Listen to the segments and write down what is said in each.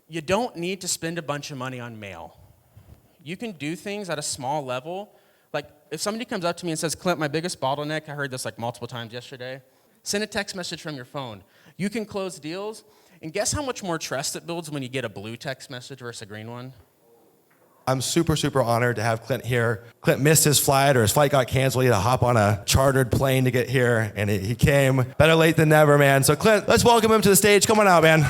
you don't need to spend a bunch of money on mail. You can do things at a small level. Like, if somebody comes up to me and says, Clint, my biggest bottleneck, I heard this like multiple times yesterday, send a text message from your phone. You can close deals, and guess how much more trust it builds when you get a blue text message versus a green one? I'm super, super honored to have Clint here. Clint missed his flight, or his flight got canceled. He had to hop on a chartered plane to get here, and he came. Better late than never, man. So Clint, let's welcome him to the stage. Come on out, man.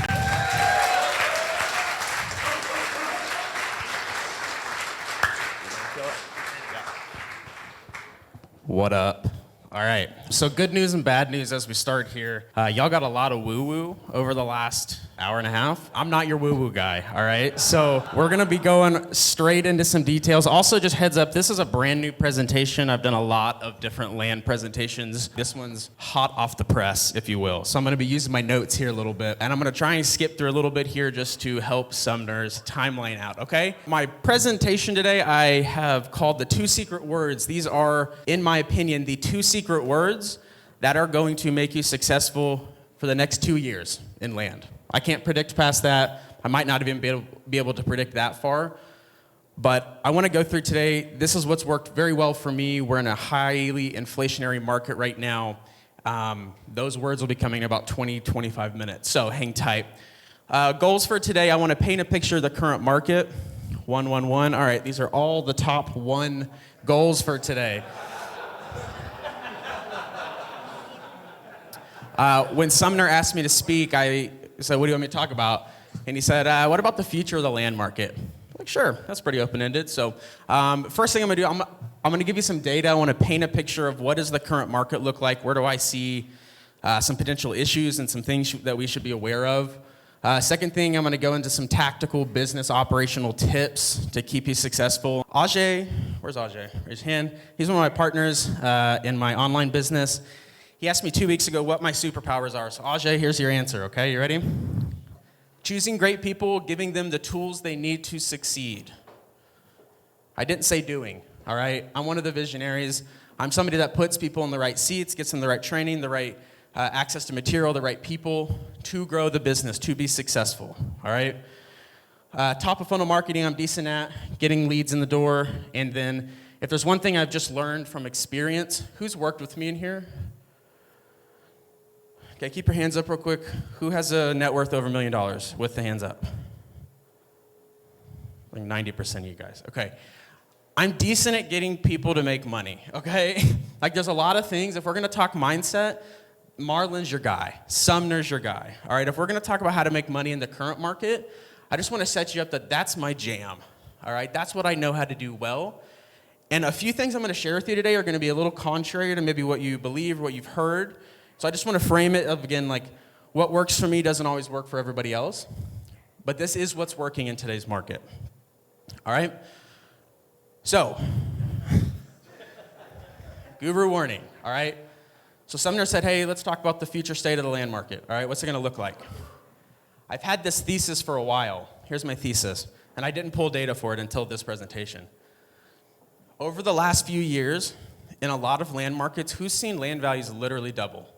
What up? All right, so good news and bad news as we start here. Y'all got a lot of woo-woo over the last hour and a half. I'm not your woo-woo guy, all right? So we're gonna be going straight into some details. Also, just heads up, this is a brand new presentation. I've done a lot of different land presentations. This one's hot off the press, if you will. So I'm gonna be using my notes here a little bit, and I'm gonna try and skip through a little bit here just to help Sumner's timeline out, okay? My presentation today, I have called the 2 secret words. These are, in my opinion, the 2 secret words that are going to make you successful for the next 2 years in land. I can't predict past that. I might not even be able to predict that far. But I want to go through today. This is what's worked very well for me. We're in a highly inflationary market right now. Those words will be coming in about 20, 25 minutes. So hang tight. Goals for today, I want to paint a picture of the current market. 1, 1, 1. All right, these are all the top 1 goals for today. When Sumner asked me to speak, I said, what do you want me to talk about? And he said, what about the future of the land market? I'm like, sure, that's pretty open-ended. So first thing I'm gonna do, I'm gonna give you some data. I wanna paint a picture of what does the current market look like? Where do I see some potential issues and some things that we should be aware of? Second thing, I'm gonna go into some tactical business operational tips to keep you successful. Ajay, where's Ajay? Raise your hand. He's one of my partners in my online business. He asked me 2 weeks ago what my superpowers are. So Ajay, here's your answer, okay? You ready? Choosing great people, giving them the tools they need to succeed. I didn't say doing, all right? I'm one of the visionaries. I'm somebody that puts people in the right seats, gets them the right training, the right access to material, the right people to grow the business, to be successful, all right? Top of funnel marketing, I'm decent at getting leads in the door. And then if there's one thing I've just learned from experience, who's worked with me in here? Okay, keep your hands up real quick. Who has a net worth over $1 million with the hands up? Like 90% of you guys. Okay. I'm decent at getting people to make money, okay? Like there's a lot of things. If we're gonna talk mindset, Marlon's your guy. Sumner's your guy. All right, if we're gonna talk about how to make money in the current market, I just wanna set you up that that's my jam. All right, that's what I know how to do well. And a few things I'm gonna share with you today are gonna be a little contrary to maybe what you believe, what you've heard. So I just want to frame it up again, like what works for me doesn't always work for everybody else, but this is what's working in today's market. All right? So, guru warning, all right? So Sumner said, hey, let's talk about the future state of the land market, all right? What's it going to look like? I've had this thesis for a while. Here's my thesis, and I didn't pull data for it until this presentation. Over the last few years, in a lot of land markets, who's seen land values literally double?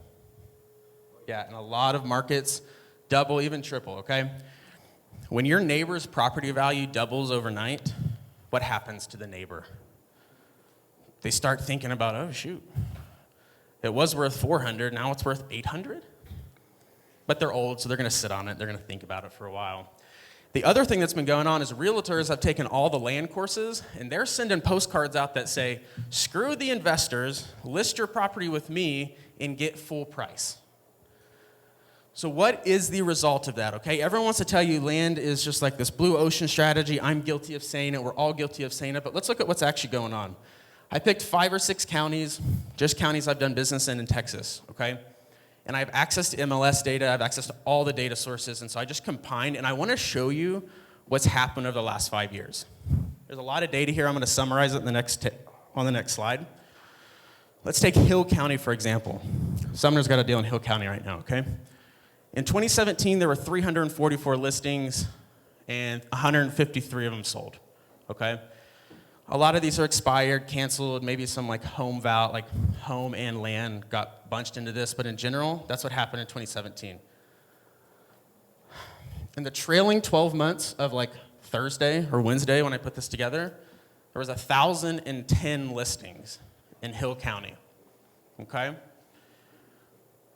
Yeah, in a lot of markets, double, even triple, okay? When your neighbor's property value doubles overnight, what happens to the neighbor? They start thinking about, oh, shoot. It was worth 400, now it's worth 800? But they're old, so they're gonna sit on it, they're gonna think about it for a while. The other thing that's been going on is realtors have taken all the land courses, and they're sending postcards out that say, screw the investors, list your property with me, and get full price. So what is the result of that, okay? Everyone wants to tell you land is just like this blue ocean strategy. I'm guilty of saying it. We're all guilty of saying it. But let's look at what's actually going on. I picked 5 or 6 counties, just counties I've done business in Texas, okay? And I have access to MLS data. I have access to all the data sources. And so I just combined, and I want to show you what's happened over the last 5 years. There's a lot of data here. I'm going to summarize it in on the next slide. Let's take Hill County, for example. Sumner's got a deal in Hill County right now, okay? In 2017, there were 344 listings, and 153 of them sold, okay? A lot of these are expired, canceled, maybe some like home and land got bunched into this, but in general, that's what happened in 2017. In the trailing 12 months of like Thursday or Wednesday when I put this together, there was 1,010 listings in Hill County, okay?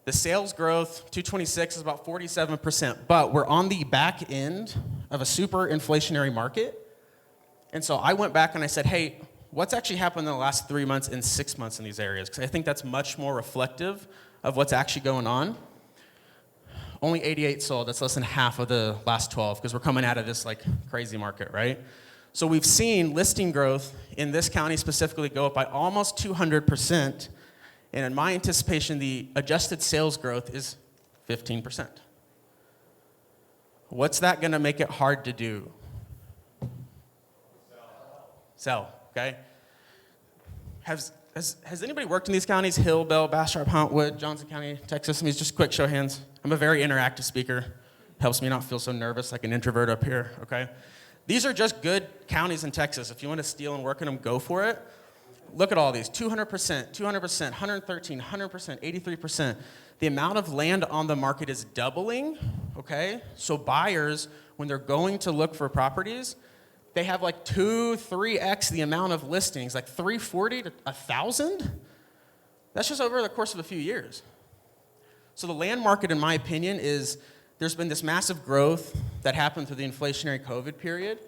The sales growth, 226, is about 47%, but we're on the back end of a super inflationary market. And so I went back and I said, hey, what's actually happened in the last 3 months and 6 months in these areas? Because I think that's much more reflective of what's actually going on. Only 88 sold. That's less than half of the last 12 because we're coming out of this like crazy market, right? So we've seen listing growth in this county specifically go up by almost 200%. And in my anticipation, the adjusted sales growth is 15%. What's that going to make it hard to do? Sell, okay? Has anybody worked in these counties? Hill, Bell, Bastrop, Huntwood, Johnson County, Texas? I mean, just quick show of hands. I'm a very interactive speaker. Helps me not feel so nervous like an introvert up here, okay? These are just good counties in Texas. If you want to steal and work in them, go for it. Look at all these, 200%, 200%, 113, 100%, 83%. The amount of land on the market is doubling, okay? So buyers, when they're going to look for properties, they have like 2-3x the amount of listings, like 340 to 1,000. That's just over the course of a few years. So the land market, in my opinion, there's been this massive growth that happened through the inflationary COVID period.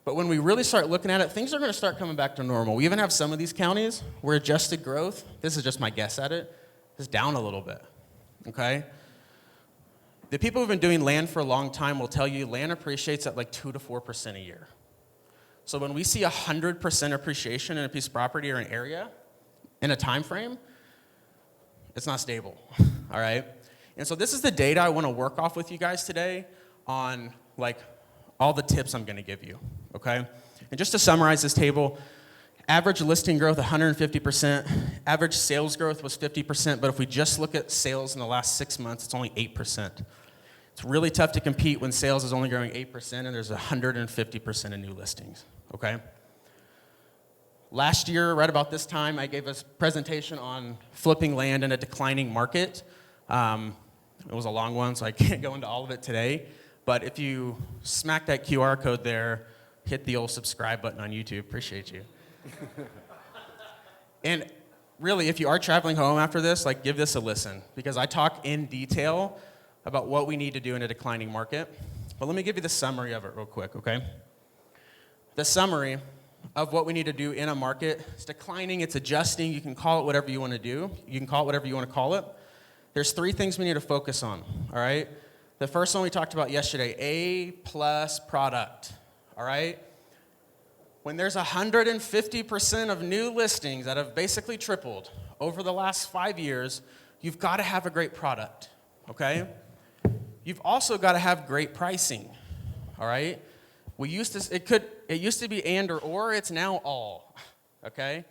But when we really start looking at it, things are going to start coming back to normal. We even have some of these counties where adjusted growth, this is just my guess at it, is down a little bit, okay? The people who've been doing land for a long time will tell you land appreciates at like 2 to 4% a year. So when we see 100% appreciation in a piece of property or an area in a time frame, it's not stable, all right? And so this is the data I want to work off with you guys today on like all the tips I'm going to give you, okay? And just to summarize this table, average listing growth 150%, average sales growth was 50%, but if we just look at sales in the last 6 months, it's only 8%. It's really tough to compete when sales is only growing 8% and there's 150% of new listings, okay? Last year, right about this time, I gave a presentation on flipping land in a declining market. It was a long one, so I can't go into all of it today. But if you smack that QR code there, hit the old subscribe button on YouTube. Appreciate you. And really, if you are traveling home after this, like give this a listen because I talk in detail about what we need to do in a declining market. But let me give you the summary of it real quick, okay? The summary of what we need to do in a market. It's declining, it's adjusting. You can call it whatever you want to do. You can call it whatever you want to call it. There's 3 things we need to focus on, all right? The first one we talked about yesterday, A+ product, all right? When there's 150% of new listings that have basically tripled over the last 5 years, you've got to have a great product, okay? You've also got to have great pricing, all right? It used to be and or, it's now all, okay?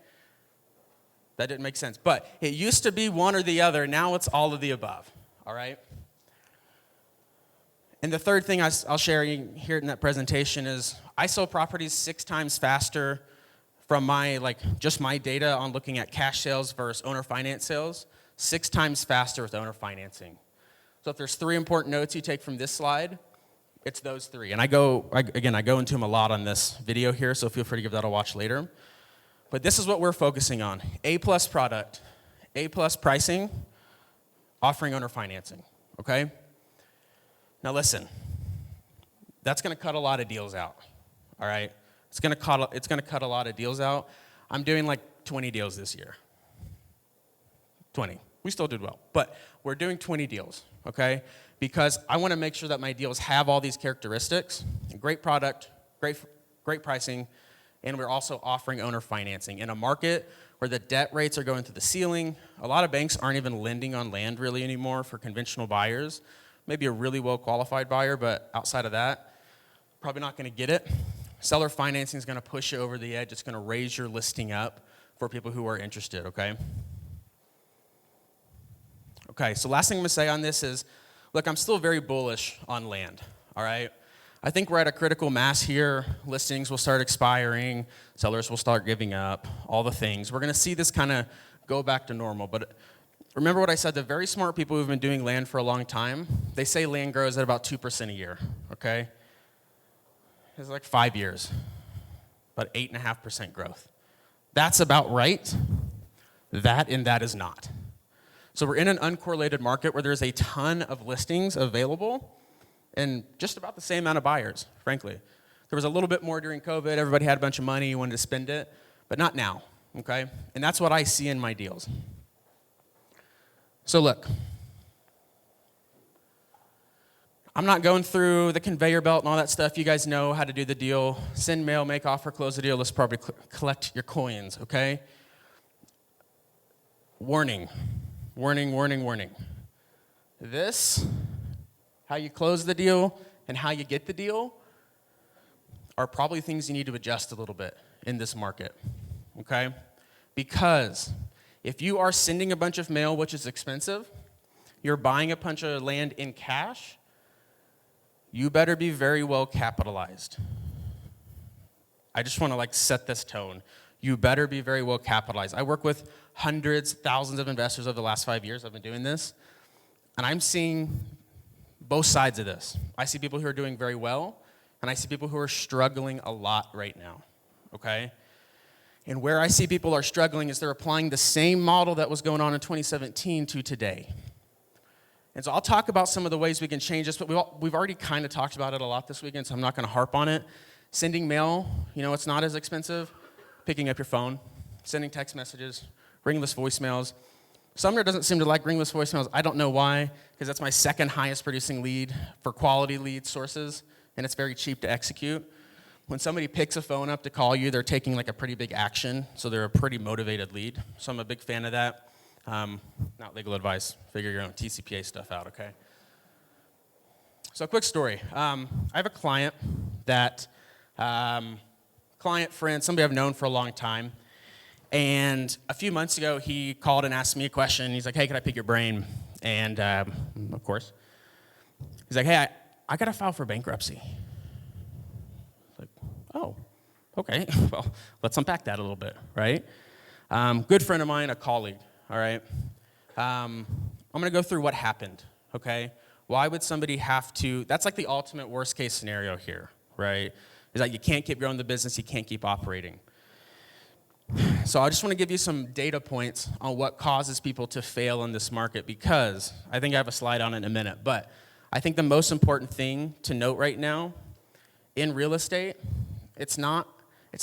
That didn't make sense, but it used to be one or the other, now it's all of the above, all right? And the third thing I'll share here in that presentation is I sell properties 6 times faster from my data on looking at cash sales versus owner finance sales, 6 times faster with owner financing. So if there's 3 important notes you take from this slide, it's those 3. And I go into them a lot on this video here, so feel free to give that a watch later. But this is what we're focusing on. A+ product, A+ pricing, offering owner financing, okay? Now listen, that's going to cut a lot of deals out, all right? It's going to cut a lot of deals out. I'm doing like 20 deals this year. 20. We still did well, but we're doing 20 deals, okay? Because I want to make sure that my deals have all these characteristics, great product, great pricing, and we're also offering owner financing in a market where the debt rates are going through the ceiling. A lot of banks aren't even lending on land really anymore for conventional buyers. Maybe a really well-qualified buyer, but outside of that, probably not going to get it. Seller financing is going to push you over the edge. It's going to raise your listing up for people who are interested, okay? Okay, so last thing I'm going to say on this is, look, I'm still very bullish on land, all right? I think we're at a critical mass here. Listings will start expiring. Sellers will start giving up, all the things. We're going to see this kind of go back to normal. But remember what I said, the very smart people who've been doing land for a long time, they say land grows at about 2% a year, okay? It's like 5 years, about 8.5% growth. That's about right. That and that is not. So we're in an uncorrelated market where there's a ton of listings available and just about the same amount of buyers, frankly. There was a little bit more during COVID. Everybody had a bunch of money, wanted to spend it, but not now, okay? And that's what I see in my deals. So look, I'm not going through the conveyor belt and all that stuff. You guys know how to do the deal. Send mail, make offer, close the deal. Let's probably collect your coins, okay? Warning, warning, warning, warning. This, how you close the deal and how you get the deal, are probably things you need to adjust a little bit in this market, okay? Because if you are sending a bunch of mail, which is expensive, you're buying a bunch of land in cash, you better be very well capitalized. I just want to set this tone. You better be very well capitalized. I work with hundreds, thousands of investors over the last 5 years. I've been doing this, and I'm seeing both sides of this. I see people who are doing very well, and I see people who are struggling a lot right now, okay? And where I see people are struggling is they're applying the same model that was going on in 2017 to today. And so I'll talk about some of the ways we can change this, but we've already kind of talked about it a lot this weekend, so I'm not going to harp on it. Sending mail, it's not as expensive. Picking up your phone, sending text messages, ringless voicemails. Sumner doesn't seem to like ringless voicemails. I don't know why, because that's my second highest producing lead for quality lead sources, and it's very cheap to execute. When somebody picks a phone up to call you, they're taking a pretty big action, so they're a pretty motivated lead. So I'm a big fan of that. Not legal advice. Figure your own TCPA stuff out, okay? So a quick story. I have a client that, client, friend, somebody I've known for a long time, and a few months ago, he called and asked me a question. He's like, hey, can I pick your brain? And of course. He's like, hey, I got to file for bankruptcy. Oh, okay. Well, let's unpack that a little bit, right? Good friend of mine, a colleague, all right? I'm going to go through what happened, okay? Why would somebody have to, that's the ultimate worst case scenario here, right? Is that you can't keep growing the business, you can't keep operating. So I just want to give you some data points on what causes people to fail in this market, because I think I have a slide on it in a minute, but I think the most important thing to note right now in real estate, it's not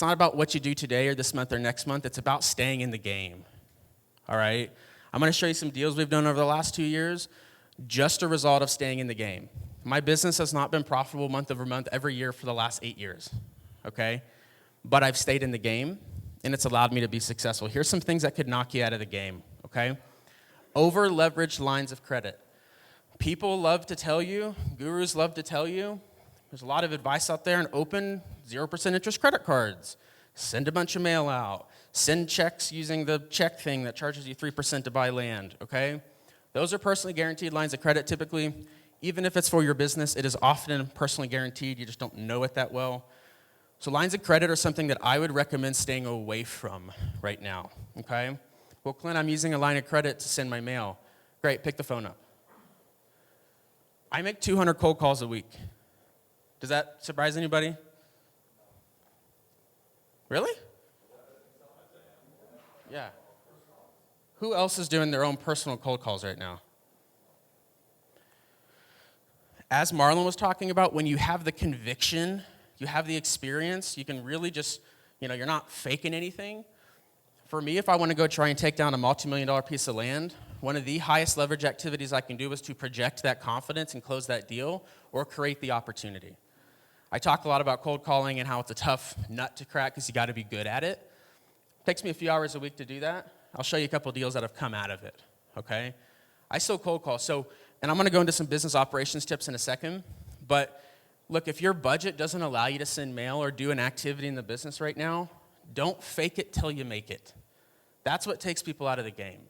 about what you do today or this month or next month. It's about staying in the game, all right? I'm going to show you some deals we've done over the last 2 years, just a result of staying in the game. My business has not been profitable month over month every year for the last 8 years, okay? But I've stayed in the game, and it's allowed me to be successful. Here's some things that could knock you out of the game, okay? Over-leveraged lines of credit. People love to tell you, gurus love to tell you, there's a lot of advice out there, and open 0% interest credit cards. Send a bunch of mail out. Send checks using the check thing that charges you 3% to buy land, okay? Those are personally guaranteed lines of credit typically. Even if it's for your business, it is often personally guaranteed. You just don't know it that well. So lines of credit are something that I would recommend staying away from right now, okay? Well, Clint, I'm using a line of credit to send my mail. Great, pick the phone up. I make 200 cold calls a week. Does that surprise anybody? Really? Yeah. Who else is doing their own personal cold calls right now? As Marlon was talking about, when you have the conviction, you have the experience, you can really just, you're not faking anything. For me, if I want to go try and take down a multi-million-dollar piece of land, one of the highest leverage activities I can do is to project that confidence and close that deal or create the opportunity. I talk a lot about cold calling and how it's a tough nut to crack because you got to be good at it. It takes me a few hours a week to do that. I'll show you a couple of deals that have come out of it, okay? I still cold call. And I'm going to go into some business operations tips in a second, but look, if your budget doesn't allow you to send mail or do an activity in the business right now, don't fake it till you make it. That's what takes people out of the game.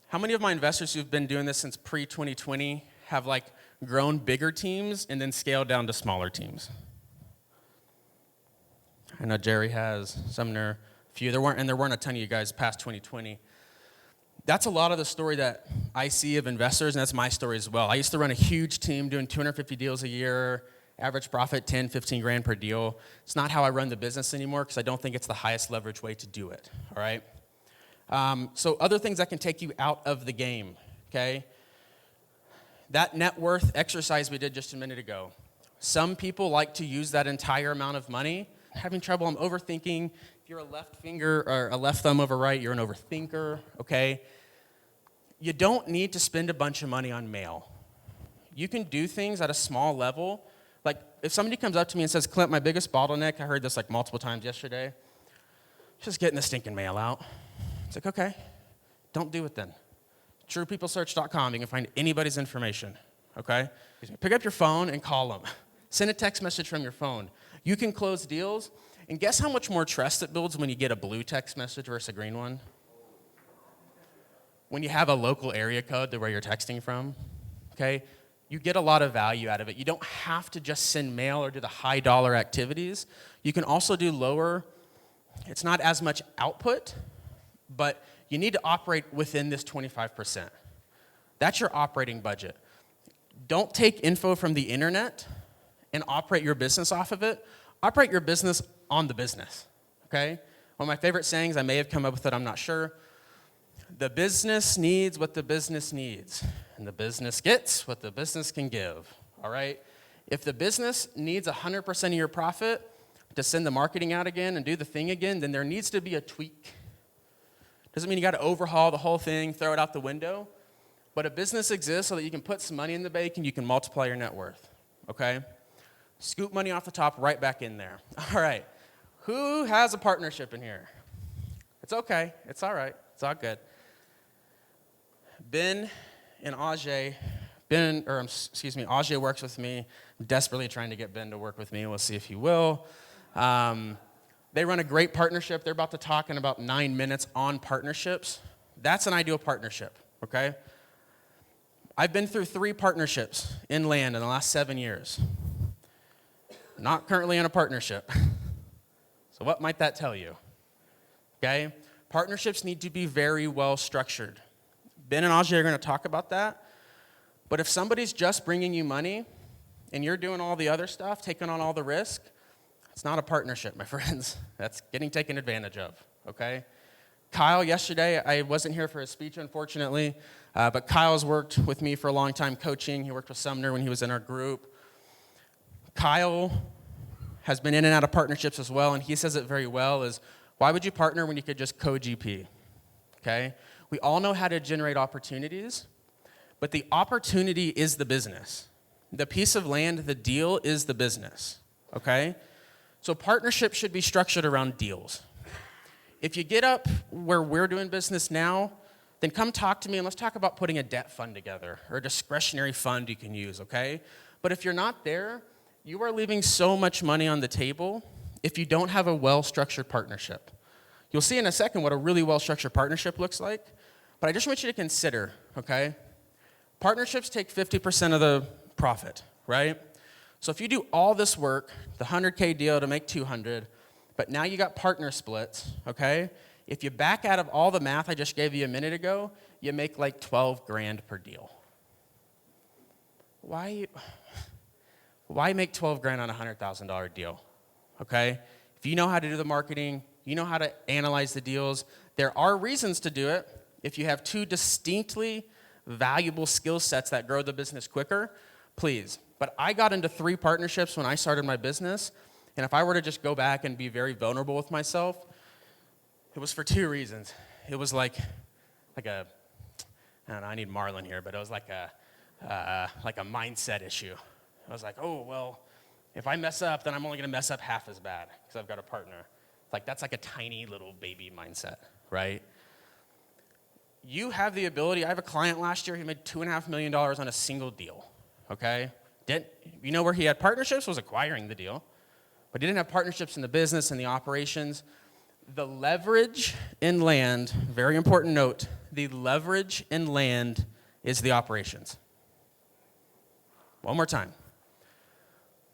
How many of my investors who've been doing this since pre-2020 have grown bigger teams and then scaled down to smaller teams? I know Jerry has, Sumner, a few. There weren't a ton of you guys past 2020. That's a lot of the story that I see of investors, and that's my story as well. I used to run a huge team doing 250 deals a year, average profit 10, 15 grand per deal. It's not how I run the business anymore because I don't think it's the highest leverage way to do it, all right? So other things that can take you out of the game, okay? That net worth exercise we did just a minute ago. Some people like to use that entire amount of money. Having trouble, I'm overthinking. If you're a left finger or a left thumb over right, you're an overthinker, okay? You don't need to spend a bunch of money on mail. You can do things at a small level. Like if somebody comes up to me and says, Clint, my biggest bottleneck, I heard this like multiple times yesterday, just getting the stinking mail out. It's like, okay, don't do it then. TruePeopleSearch.com, you can find anybody's information, okay? Pick up your phone and call them. Send a text message from your phone. You can close deals, and guess how much more trust it builds when you get a blue text message versus a green one? When you have a local area code to where you're texting from, okay? You get a lot of value out of it. You don't have to just send mail or do the high dollar activities. You can also do lower, it's not as much output, but you need to operate within this 25%. That's your operating budget. Don't take info from the internet and operate your business off of it. Operate your business on the business, okay? One of my favorite sayings, I may have come up with it, I'm not sure. The business needs what the business needs, and the business gets what the business can give, all right? If the business needs 100% of your profit to send the marketing out again and do the thing again, then there needs to be a tweak. Doesn't mean you got to overhaul the whole thing, throw it out the window, but a business exists so that you can put some money in the bank and you can multiply your net worth, okay? Scoop money off the top, right back in there. All right, who has a partnership in here? It's okay, it's all right, it's all good. Ben and Ajay, Ajay works with me. I'm desperately trying to get Ben to work with me. We'll see if he will. They run a great partnership. They're about to talk in about 9 minutes on partnerships. That's an ideal partnership, okay? I've been through 3 partnerships in land in the last 7 years. Not currently in a partnership. So what might that tell you? Okay? Partnerships need to be very well structured. Ben and Ajay are going to talk about that. But if somebody's just bringing you money and you're doing all the other stuff, taking on all the risk, it's not a partnership, my friends. That's getting taken advantage of, okay? Kyle, yesterday, I wasn't here for his speech, unfortunately, but Kyle's worked with me for a long time coaching. He worked with Sumner when he was in our group. Kyle has been in and out of partnerships as well, and he says it very well, is why would you partner when you could just co-GP, okay? We all know how to generate opportunities, but the opportunity is the business. The piece of land, the deal is the business, okay? So partnerships should be structured around deals. If you get up where we're doing business now, then come talk to me and let's talk about putting a debt fund together or a discretionary fund you can use, okay? But if you're not there, you are leaving so much money on the table if you don't have a well-structured partnership. You'll see in a second what a really well-structured partnership looks like, but I just want you to consider, okay? Partnerships take 50% of the profit, right? So if you do all this work, the 100K deal to make 200, but now you got partner splits, okay? If you back out of all the math I just gave you a minute ago, you make like 12 grand per deal. Why make 12 grand on a $100,000 deal, okay? If you know how to do the marketing, you know how to analyze the deals, there are reasons to do it. If you have 2 distinctly valuable skill sets that grow the business quicker, please. But I got into 3 partnerships when I started my business, and if I were to just go back and be very vulnerable with myself, it was for 2 reasons. It was like a, I don't know, I need Marlon here, but it was like a mindset issue. I was like, oh, well, if I mess up, then I'm only going to mess up half as bad because I've got a partner. Like, that's like a tiny little baby mindset, right? You have the ability. I have a client last year. He made $2.5 million on a single deal, okay? You know where he had partnerships? Was acquiring the deal. But he didn't have partnerships in the business and the operations. The leverage in land, very important note, the leverage in land is the operations. One more time.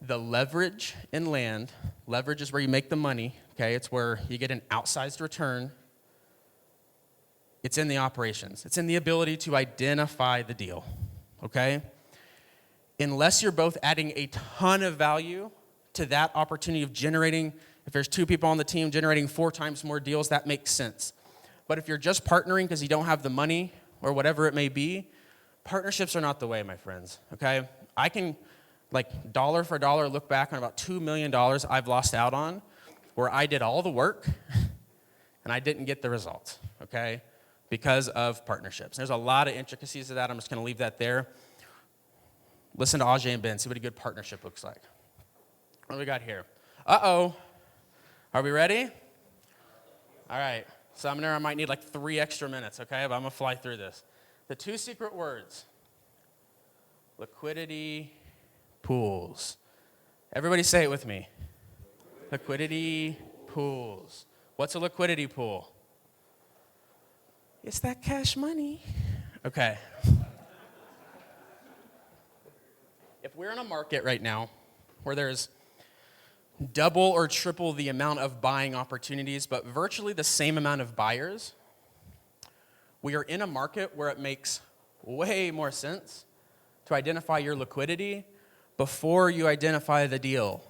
The leverage in land, leverage is where you make the money, okay? It's where you get an outsized return. It's in the operations. It's in the ability to identify the deal, okay? Unless you're both adding a ton of value to that opportunity of generating, if there's 2 people on the team generating 4 times more deals, that makes sense. But if you're just partnering because you don't have the money or whatever it may be, partnerships are not the way, my friends, okay? I can, like, dollar for dollar look back on about $2 million I've lost out on where I did all the work and I didn't get the results, okay, because of partnerships. There's a lot of intricacies to that. I'm just going to leave that there. Listen to Ajay and Ben. See what a good partnership looks like. What do we got here? Uh-oh. Are we ready? All right. Sumner, I might need like 3 extra minutes, okay? But I'm going to fly through this. The 2 secret words. Liquidity pools. Everybody say it with me. Liquidity pools. What's a liquidity pool? It's that cash money. Okay. If we're in a market right now where there's double or triple the amount of buying opportunities, but virtually the same amount of buyers, we are in a market where it makes way more sense to identify your liquidity before you identify the deal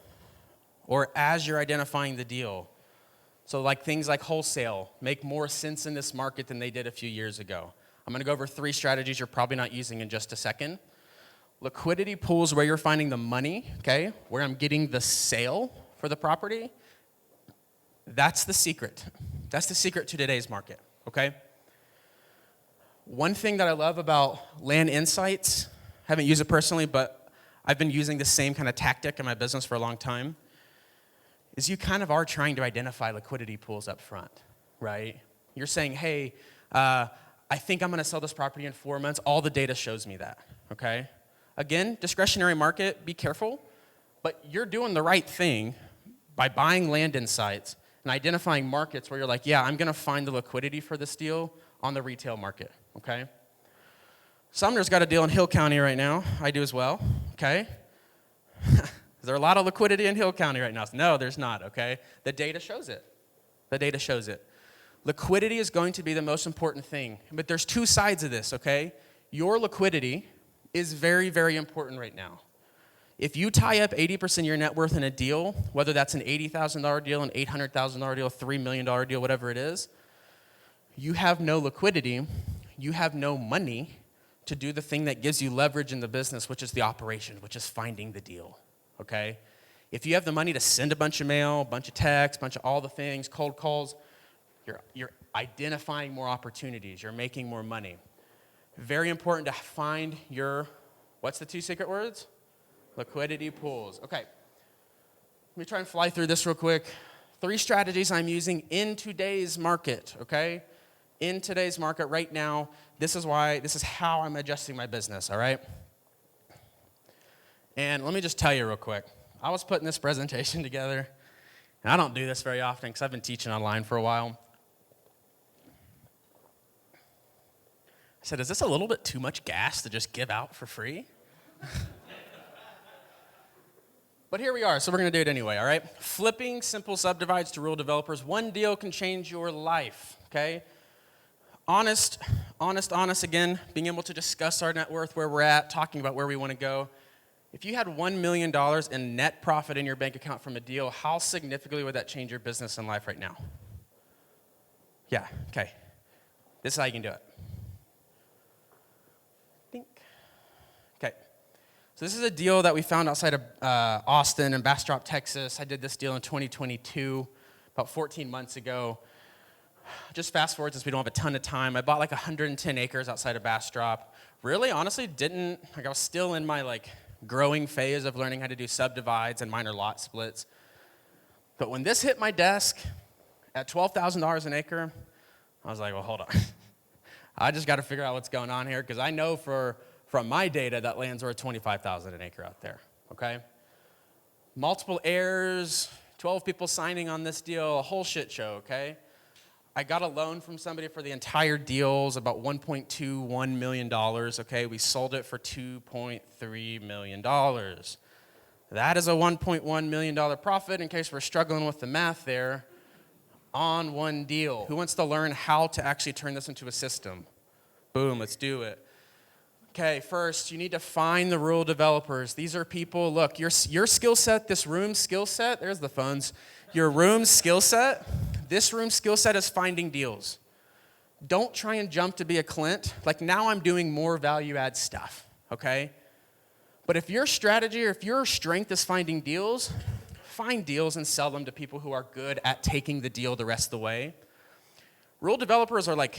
or as you're identifying the deal. So like things like wholesale make more sense in this market than they did a few years ago. I'm going to go over 3 strategies you're probably not using in just a second. Liquidity pools where you're finding the money, okay, where I'm getting the sale for the property. That's the secret. That's the secret to today's market, okay? One thing that I love about Land Insights, haven't used it personally, but I've been using the same kind of tactic in my business for a long time, is you kind of are trying to identify liquidity pools up front, right? You're saying, hey, I think I'm going to sell this property in 4 months. All the data shows me that, okay? Again, discretionary market, be careful, but you're doing the right thing by buying Land Insights and identifying markets where you're like, yeah, I'm going to find the liquidity for this deal on the retail market, okay? Sumner's got a deal in Hill County right now. I do as well, okay? Is there a lot of liquidity in Hill County right now? No, there's not, okay? The data shows it. The data shows it. Liquidity is going to be the most important thing, but there's 2 sides of this, okay? Your liquidity is very, very important right now. If you tie up 80% of your net worth in a deal, whether that's an $80,000 deal, an $800,000 deal, a $3 million deal, whatever it is, you have no liquidity, you have no money to do the thing that gives you leverage in the business, which is the operation, which is finding the deal, okay? If you have the money to send a bunch of mail, a bunch of texts, a bunch of all the things, cold calls, you're identifying more opportunities, you're making more money. Very important to find your, what's the 2 secret words? Liquidity pools. Okay, let me try and fly through this real quick. 3 strategies I'm using in today's market, okay? In today's market right now, this is how I'm adjusting my business, all right? And let me just tell you real quick. I was putting this presentation together, and I don't do this very often because I've been teaching online for a while. I said, is this a little bit too much gas to just give out for free? But here we are, so we're going to do it anyway, all right? Flipping simple subdivides to real developers. 1 deal can change your life, okay? Honest again, being able to discuss our net worth, where we're at, talking about where we want to go. If you had $1 million in net profit in your bank account from a deal, how significantly would that change your business and life right now? Yeah, okay. This is how you can do it. Okay, so this is a deal that we found outside of Austin and Bastrop, Texas. I did this deal in 2022, about 14 months ago. Just fast forward since we don't have a ton of time. I bought like 110 acres outside of Bastrop. Really, honestly, I was still in my growing phase of learning how to do subdivides and minor lot splits. But when this hit my desk at $12,000 an acre, I was like, well, hold on. I just got to figure out what's going on here because I know from my data that land's worth $25,000 an acre out there, okay? Multiple heirs, 12 people signing on this deal, a whole shit show, okay? I got a loan from somebody for the entire deal, it's about $1.21 million, okay? We sold it for $2.3 million. That is a $1.1 million profit. In case we're struggling with the math there, on one deal? Who wants to learn how to actually turn this into a system? Boom, let's do it. Okay, first, you need to find the rural developers. These are people, look, your skill set, this room's skill set, there's the phones. Your room's skill set, this room's skill set is finding deals. Don't try and jump to be a Clint. Like, now I'm doing more value-add stuff, okay? But if your strategy or if your strength is finding deals, find deals and sell them to people who are good at taking the deal the rest of the way. Rural developers are like,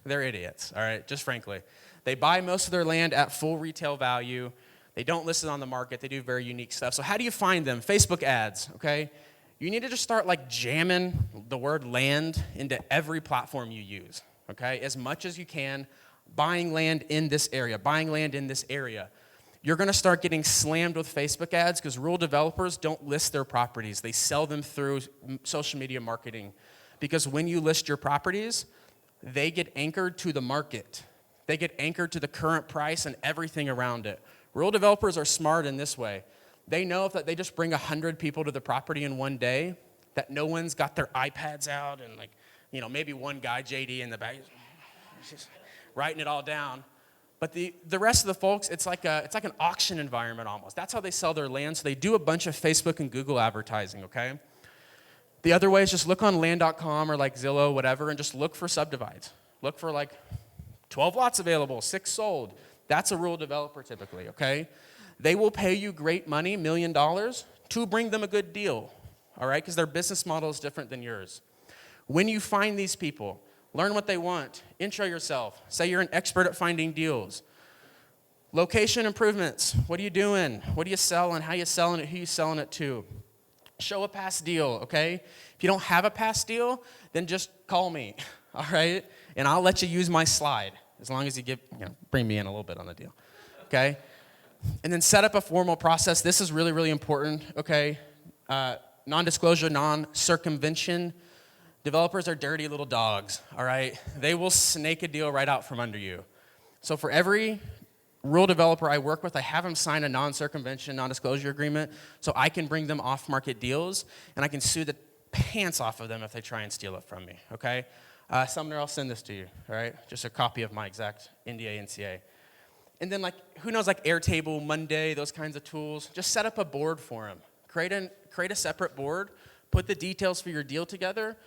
they're idiots, all right, just frankly. They buy most of their land at full retail value. They don't list it on the market. They do very unique stuff. So how do you find them? Facebook ads, okay? You need to just start like jamming the word land into every platform you use, okay? As much as you can, buying land in this area, buying land in this area. You're gonna start getting slammed with Facebook ads because rural developers don't list their properties. They sell them through social media marketing. Because when you list your properties, they get anchored to the market. They get anchored to the current price and everything around it. Rural developers are smart in this way. They know if that they just bring 100 people to the property in one day, that no one's got their iPads out and like, you know, maybe one guy, JD, in the back, just writing it all down. But the rest of the folks, it's like an auction environment almost. That's how they sell their land. So they do a bunch of Facebook and Google advertising, okay? The other way is just look on land.com or like Zillow, whatever, and just look for subdivides. Look for like 12 lots available, 6 sold. That's a rural developer typically, okay? They will pay you great money, $1 million, to bring them a good deal, all right? Because their business model is different than yours. When you find these people, learn what they want, intro yourself, say you're an expert at finding deals. Location improvements, what are you doing? What are you selling? How are you selling it? Who are you selling it to? Show a past deal, okay? If you don't have a past deal, then just call me, all right? And I'll let you use my slide, as long as you bring me in a little bit on the deal, okay? And then set up a formal process. This is really, really important, okay? Non-disclosure, non-circumvention. Developers are dirty little dogs, all right? They will snake a deal right out from under you. So for every rural developer I work with, I have them sign a non-circumvention, non-disclosure agreement so I can bring them off-market deals, and I can sue the pants off of them if they try and steal it from me, okay? Sumner, I'll send this to you, all right? Just a copy of my exact NDA, NCA. And then, like, who knows, like Airtable, Monday, those kinds of tools. Just set up a board for them. Create a separate board. Put the details for your deal together.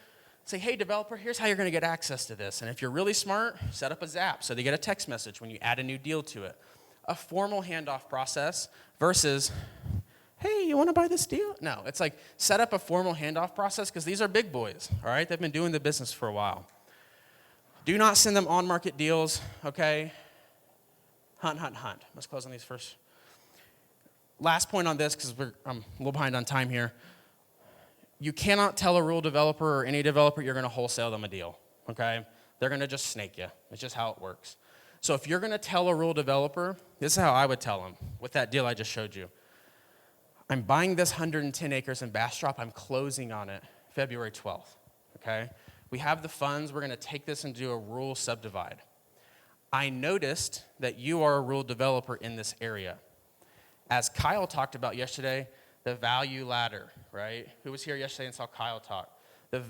Say, hey, developer, here's how you're going to get access to this. And if you're really smart, set up a Zap so they get a text message when you add a new deal to it. A formal handoff process versus, hey, you want to buy this deal? No, it's like set up a formal handoff process because these are big boys, all right? They've been doing the business for a while. Do not send them on-market deals, okay? Hunt. Let's close on these first. Last point on this, because I'm a little behind on time here. You cannot tell a rural developer or any developer you're going to wholesale them a deal, okay? They're going to just snake you. It's just how it works. So if you're going to tell a rural developer, this is how I would tell them with that deal I just showed you. I'm buying this 110 acres in Bastrop. I'm closing on it February 12th, okay? We have the funds. We're going to take this and do a rural subdivide. I noticed that you are a rural developer in this area. As Kyle talked about yesterday, the value ladder, right? Who was here yesterday and saw Kyle talk? The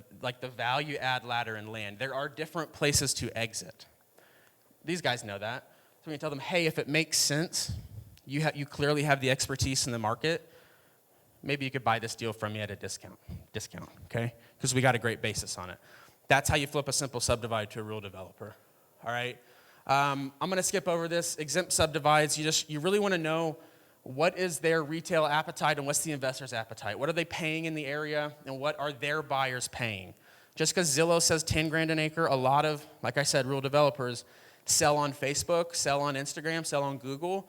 value add ladder in land. There are different places to exit. These guys know that. So we can tell them, hey, if it makes sense, you clearly have the expertise in the market, maybe you could buy this deal from me at a discount, okay? Because we got a great basis on it. That's how you flip a simple subdivide to a rural developer, all right? I'm going to skip over this. Exempt subdivides, you really want to know what is their retail appetite and what's the investor's appetite. What are they paying in the area and what are their buyers paying? Just because Zillow says 10 grand an acre, a lot of, like I said, rural developers sell on Facebook, sell on Instagram, sell on Google.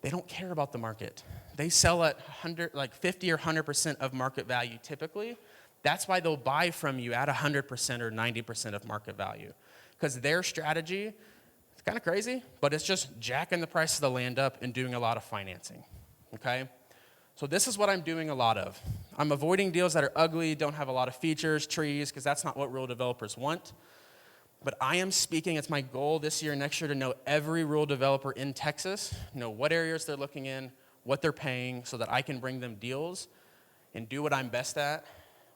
They don't care about the market. They sell at 50 or 100% of market value typically. That's why they'll buy from you at 100% or 90% of market value. Because their strategy, it's kind of crazy, but it's just jacking the price of the land up and doing a lot of financing, okay? So this is what I'm doing a lot of. I'm avoiding deals that are ugly, don't have a lot of features, trees, because that's not what rural developers want. But I am speaking, it's my goal this year and next year to know every rural developer in Texas, know what areas they're looking in, what they're paying, so that I can bring them deals and do what I'm best at,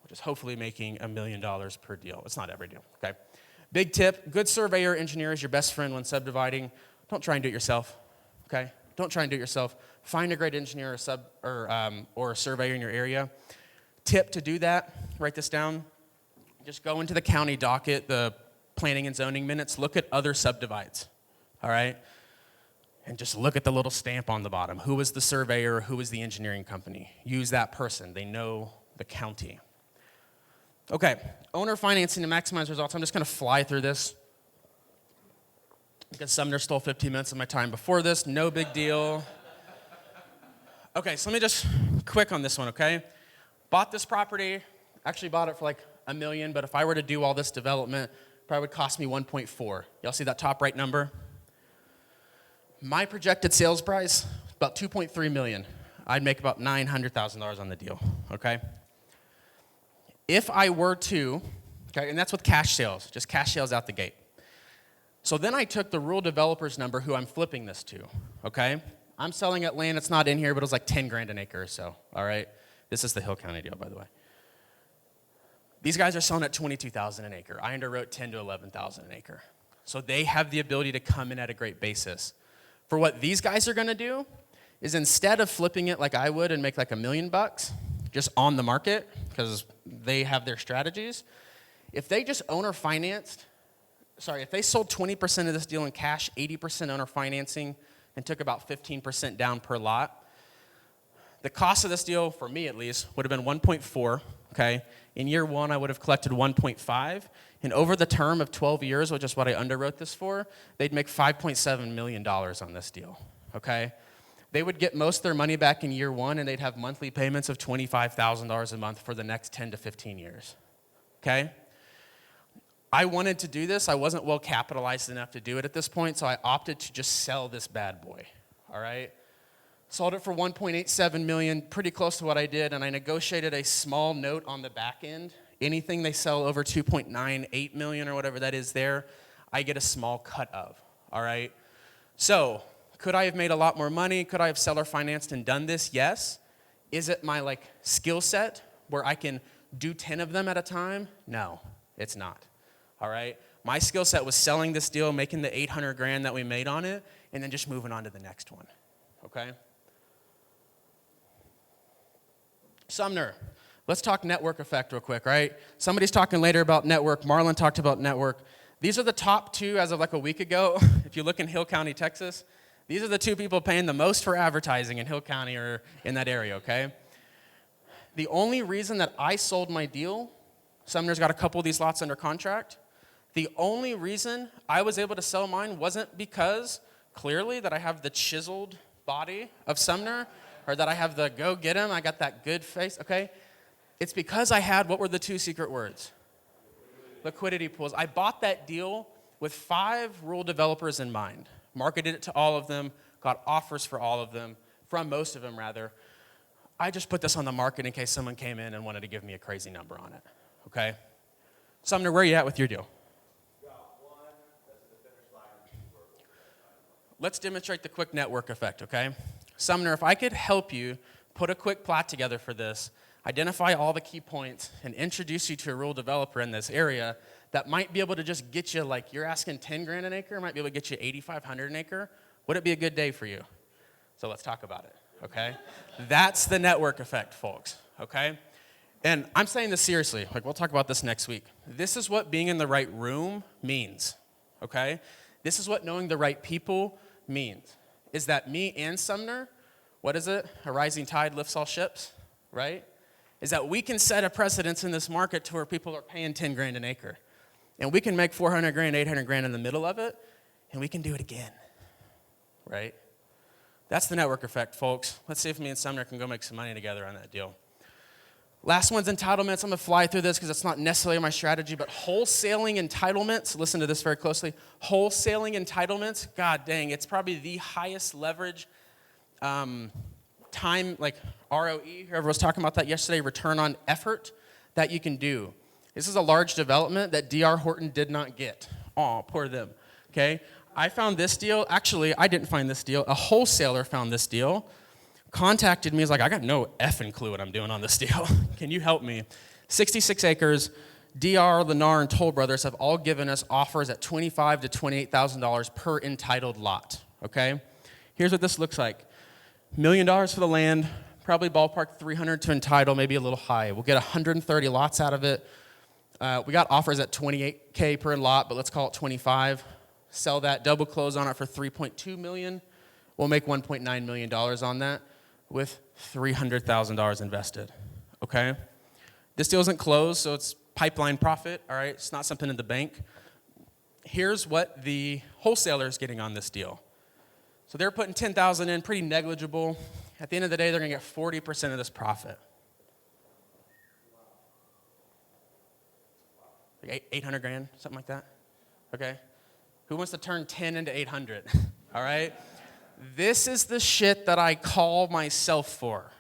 which is hopefully making $1 million per deal. It's not every deal, okay? Big tip, good surveyor engineer is your best friend when subdividing. Don't try and do it yourself, okay? Don't try and do it yourself. Find a great engineer or a surveyor in your area. Tip to do that, write this down. Just go into the county docket, the planning and zoning minutes, look at other subdivides, all right? And just look at the little stamp on the bottom. Who was the surveyor? Who was the engineering company? Use that person. They know the county. Okay, owner financing to maximize results. I'm just going to fly through this because Sumner stole 15 minutes of my time before this. No big deal. Okay, so let me just quick on this one, okay? Bought this property. Actually bought it for like $1 million, but if I were to do all this development, probably would cost me 1.4. Y'all see that top right number? My projected sales price, about 2.3 million. I'd make about $900,000 on the deal, okay? If I were to, okay, and that's with cash sales, just cash sales out the gate. So then I took the rural developer's number who I'm flipping this to, okay? I'm selling at land, it's not in here, but it was like 10 grand an acre or so, all right? This is the Hill County deal, by the way. These guys are selling at $22,000 an acre. I underwrote $10,000 to $11,000 an acre. So they have the ability to come in at a great basis. For what these guys are gonna do is instead of flipping it like I would and make like $1 million just on the market, because they have their strategies, if they just owner financed, if they sold 20% of this deal in cash, 80% owner financing, and took about 15% down per lot, the cost of this deal, for me at least, would have been 1.4, okay? In year one, I would have collected 1.5, and over the term of 12 years, which is what I underwrote this for, they'd make $5.7 million on this deal, okay? They would get most of their money back in year one, and they'd have monthly payments of $25,000 a month for the next 10 to 15 years, okay? I wanted to do this. I wasn't well capitalized enough to do it at this point, so I opted to just sell this bad boy, all right? Sold it for $1.87 million, pretty close to what I did, and I negotiated a small note on the back end. Anything they sell over $2.98 million or whatever that is there, I get a small cut of, all right? So, could I have made a lot more money? Could I have seller financed and done this? Yes. Is it my skill set where I can do 10 of them at a time? No, it's not, all right? My skill set was selling this deal, making the 800 grand that we made on it, and then just moving on to the next one, okay? Sumner, let's talk network effect real quick, right? Somebody's talking later about network. Marlon talked about network. These are the top two as of like a week ago. If you look in Hill County, Texas, these are the two people paying the most for advertising in Hill County or in that area, okay? The only reason that I sold my deal, Sumner's got a couple of these lots under contract, the only reason I was able to sell mine wasn't because, clearly, that I have the chiseled body of Sumner, or that I have the go get him, I got that good face, okay? It's because I had, what were the two secret words? Liquidity pools. I bought that deal with 5 rural developers in mind, marketed it to all of them, got offers for all of them, from most of them rather. I just put this on the market in case someone came in and wanted to give me a crazy number on it, okay? Sumner, where are you at with your deal? Let's demonstrate the quick network effect, okay? Sumner, if I could help you put a quick plot together for this, identify all the key points, and introduce you to a rural developer in this area that might be able to just get you, you're asking 10 grand an acre, might be able to get you 8,500 an acre, would it be a good day for you? So let's talk about it, okay? That's the network effect, folks, okay? And I'm saying this seriously, we'll talk about this next week. This is what being in the right room means, okay? This is what knowing the right people means. Is that me and Sumner, what is it? A rising tide lifts all ships, right? Is that we can set a precedence in this market to where people are paying 10 grand an acre. And we can make 400 grand, 800 grand in the middle of it, and we can do it again, right? That's the network effect, folks. Let's see if me and Sumner can go make some money together on that deal. Last one's entitlements. I'm going to fly through this because it's not necessarily my strategy, but wholesaling entitlements, listen to this very closely. Wholesaling entitlements, god dang, it's probably the highest leverage time, ROE, whoever was talking about that yesterday, return on effort that you can do. This is a large development that D.R. Horton did not get. Aw, poor them, okay? I found this deal, actually, I didn't find this deal. A wholesaler found this deal, contacted me, was like, I got no effing clue what I'm doing on this deal. Can you help me? 66 acres. DR, Lennar, and Toll Brothers have all given us offers at $25,000 to $28,000 per entitled lot, okay? Here's what this looks like. $1 million for the land, probably ballpark 300 to entitle, maybe a little high. We'll get 130 lots out of it. We got offers at $28K per lot, but let's call it 25. Sell that, double close on it for $3.2 million. We'll make $1.9 million on that with $300,000 invested, okay? This deal isn't closed, so it's pipeline profit, all right? It's not something in the bank. Here's what the wholesaler is getting on this deal. So they're putting $10,000 in, pretty negligible. At the end of the day, they're gonna get 40% of this profit. Like 800 grand, something like that, okay? Who wants to turn 10 into 800, all right? This is the shit that I call myself for.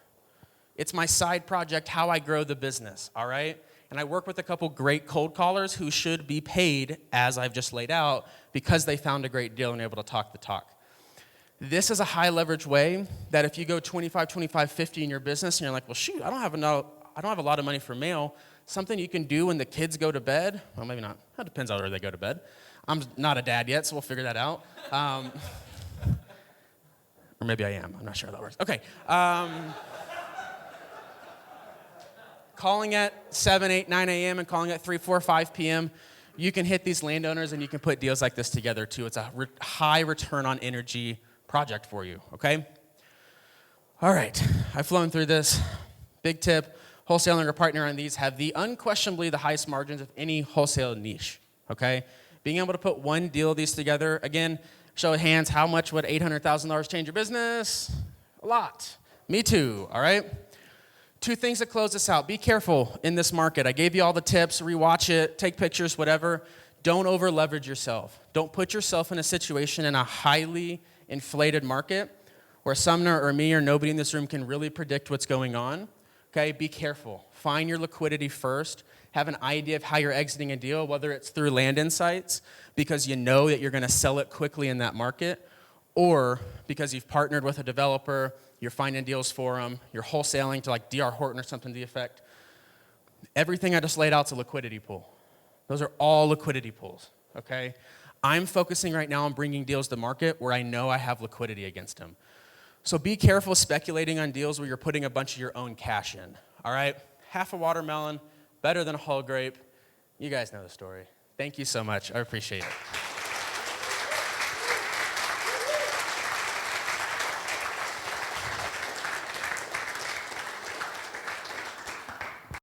It's my side project, how I grow the business, all right? And I work with a couple great cold callers who should be paid, as I've just laid out, because they found a great deal and are able to talk the talk. This is a high leverage way that if you go 25, 25, 50 in your business and you're like, well, shoot, I don't have a lot of money for mail, something you can do when the kids go to bed, well, maybe not. That depends on where they go to bed. I'm not a dad yet, so we'll figure that out. Or maybe I am. I'm not sure how that works. Okay. Calling at 7, 8, 9 a.m. and calling at 3, 4, 5 p.m., you can hit these landowners and you can put deals like this together too. It's a high return on energy project for you, okay? All right, I've flown through this. Big tip, wholesaling or partner on these have unquestionably the highest margins of any wholesale niche, okay? Being able to put one deal of these together, again, show of hands, how much would $800,000 change your business? A lot. Me too, all right? 2 things to close this out. Be careful in this market. I gave you all the tips. Rewatch it. Take pictures, whatever. Don't over leverage yourself. Don't put yourself in a situation in a highly inflated market where Sumner or me or nobody in this room can really predict what's going on. Okay, be careful. Find your liquidity first. Have an idea of how you're exiting a deal, whether it's through land insights because you know that you're going to sell it quickly in that market, or because you've partnered with a developer, you're finding deals for them, you're wholesaling to like D.R. Horton or something to the effect. Everything I just laid out is a liquidity pool. Those are all liquidity pools, okay? I'm focusing right now on bringing deals to market where I know I have liquidity against them. So be careful speculating on deals where you're putting a bunch of your own cash in, all right? Half a watermelon, better than a whole grape. You guys know the story. Thank you so much. I appreciate it.